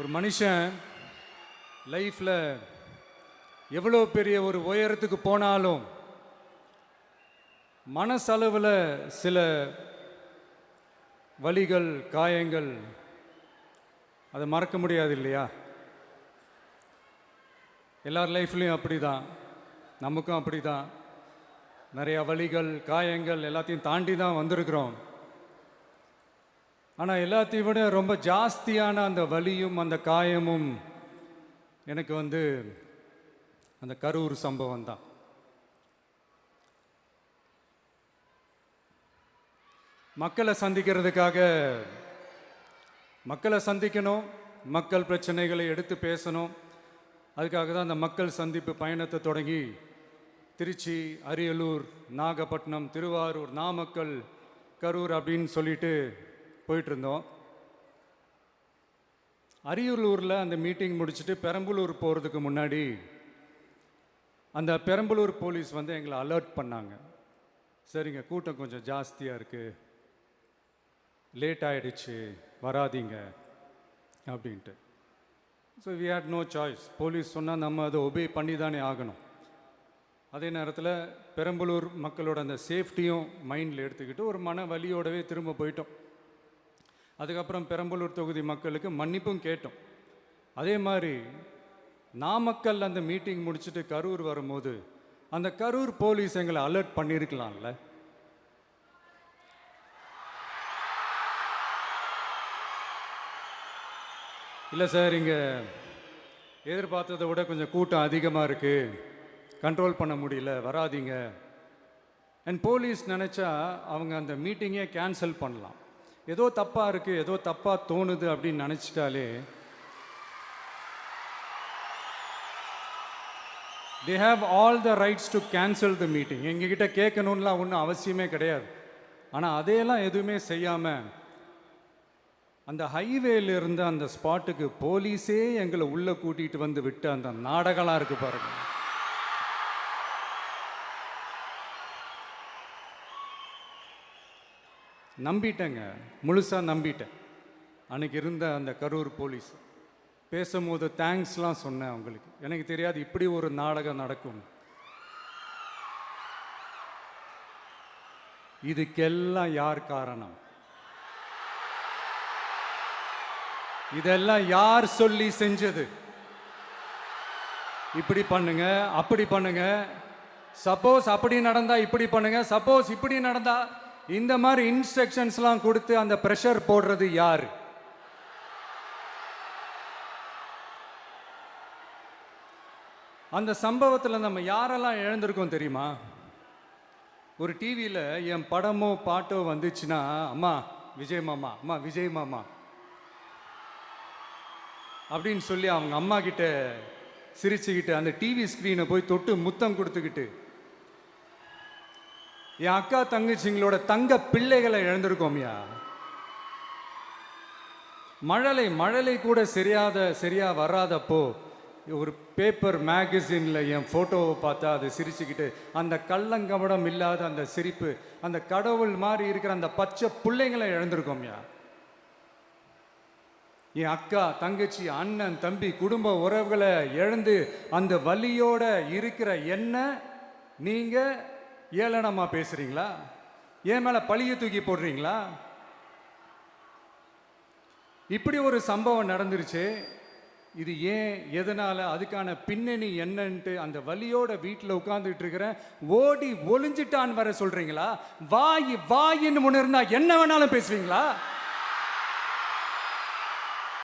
ஒரு மனுஷன் லைஃப்பில் எவ்வளோ பெரிய ஒரு உயரத்துக்கு போனாலும் மனசளவில் சில வலிகள் காயங்கள் அதை மறக்க முடியாது இல்லையா? எல்லார் லைஃப்லேயும் அப்படி தான், நமக்கும் அப்படி தான். நிறையா வலிகள் காயங்கள் எல்லாத்தையும் தாண்டி தான் வந்திருக்கிறோம். ஆனால் எல்லாத்தையும் விட ரொம்ப ஜாஸ்தியான அந்த வலியும் அந்த காயமும் எனக்கு அந்த கரூர் சம்பவம் தான். மக்களை சந்திக்கணும், மக்கள் பிரச்சனைகளை எடுத்து பேசணும். அதுக்காக தான் அந்த மக்கள் சந்திப்பு பயணத்தை தொடங்கி திருச்சி, அரியலூர், நாகப்பட்டினம், திருவாரூர், நாமக்கல், கரூர் அப்படின்னு சொல்லிட்டு போயிட்டுருந்தோம். அரியலூரில் அந்த மீட்டிங் முடிச்சுட்டு பெரம்பலூர் போகிறதுக்கு முன்னாடி அந்த பெரம்பலூர் போலீஸ் எங்களை அலர்ட் பண்ணாங்க. சரிங்க, கூட்டம் கொஞ்சம் ஜாஸ்தியாக இருக்குது, லேட் ஆகிடுச்சு, வராதிங்க அப்படின்ட்டு. So we had no choice. Police சொன்னால் நம்ம அதை ஒபே பண்ணி தானே ஆகணும். அதே நேரத்தில் பெரம்பலூர் மக்களோட அந்த சேஃப்டியும் மைண்டில் எடுத்துக்கிட்டு ஒரு மன வலியோடவே திரும்ப போயிட்டோம். அதுக்கப்புறம் பெரம்பலூர் தொகுதி மக்களுக்கு மன்னிப்பும் கேட்டோம். அதே மாதிரி நாமக்கல் அந்த மீட்டிங் முடிச்சுட்டு கரூர் வரும்போது அந்த கரூர் போலீஸ் எங்களை அலர்ட் பண்ணியிருக்கலாம்ல. இல்லை சார், இங்கே எதிர்பார்த்ததை விட கொஞ்சம் கூட்டம் அதிகமாக இருக்குது, கண்ட்ரோல் பண்ண முடியல, வராதிங்க. அண்ட் போலீஸ் நினச்சா அவங்க அந்த மீட்டிங்கே கேன்சல் பண்ணலாம். ஏதோ தப்பாக இருக்குது, ஏதோ தப்பாக தோணுது அப்படின்னு நினச்சிட்டாலே they have all the rights to cancel the meeting. எங்ககிட்ட கேட்கணும்லாம் ஒன்றும் அவசியமே கிடையாது. ஆனால் அதையெல்லாம் எதுவுமே செய்யாமல் அந்த ஹைவேல இருந்த அந்த ஸ்பாட்டுக்கு போலீஸே எங்களை உள்ளே கூட்டிகிட்டு வந்து விட்டு அந்த நாடகம்லாம் இருக்குது பாருங்க. நம்பிட்டேங்க, முழுசாக நம்பிட்டேன். அன்னைக்கு இருந்த அந்த கரூர் போலீஸ் பேசும்போது தேங்க்ஸ்லாம் சொன்னேன் அவங்களுக்கு. எனக்கு தெரியாது இப்படி ஒரு நாடகம் நடக்கும். இதுக்கெல்லாம் யார் காரணம்? இதெல்லாம் யார் சொல்லி செஞ்சது? இப்படி பண்ணுங்க, அப்படி பண்ணுங்க, சப்போஸ் அப்படி நடந்தா இப்படி பண்ணுங்க, சப்போஸ் இப்படி நடந்தா இந்த மாதிரி இன்ஸ்ட்ரக்ஷன்ஸ்லாம் கொடுத்து அந்த ப்ரெஷர் போடுறது யார்? அந்த சம்பவத்தில் நம்ம யாரெல்லாம் இழந்திருக்கோம் தெரியுமா? ஒரு டிவியில் என் படமோ பாட்டோ வந்துச்சுன்னா, அம்மா விஜய் மாமா, அம்மா விஜய் மாமா அப்படின்னு சொல்லி அவங்க அம்மா கிட்ட சிரிச்சுக்கிட்டு அந்த டிவி ஸ்க்ரீனை போய் தொட்டு முத்தம் கொடுத்துக்கிட்டு என் அக்கா தங்கச்சிங்களோட தங்க பிள்ளைகளை இழந்திருக்கோம்யா. மழலை கூட சரியா வராதப்போ ஒரு பேப்பர் மேகசினில் என் ஃபோட்டோவை பார்த்தா அதை சிரிச்சுக்கிட்டு அந்த கள்ளங்கபடம் இல்லாத அந்த சிரிப்பு, அந்த கடவுள் மாதிரி இருக்கிற அந்த பச்சை பிள்ளைங்களை இழந்திருக்கோம்யா. என் அக்கா தங்கச்சி அண்ணன் தம்பி குடும்ப உறவுகளை இழந்து அந்த வலியோட இருக்கிற என்ன நீங்கள் ஏளனமாக பேசுகிறீங்களா? என் மேலே பழிய தூக்கி போடுறீங்களா? இப்படி ஒரு சம்பவம் நடந்துருச்சு. இது ஏன், எதனால், அதுக்கான பின்னணி என்னன்ட்டு அந்த வலியோட வீட்டில் உட்காந்துட்டு இருக்கிற ஓடி ஒளிஞ்சிட்டான்னு வர சொல்கிறீங்களா? வாயின்னு ஒன்று இருந்தால் என்ன வேணாலும் பேசுவீங்களா?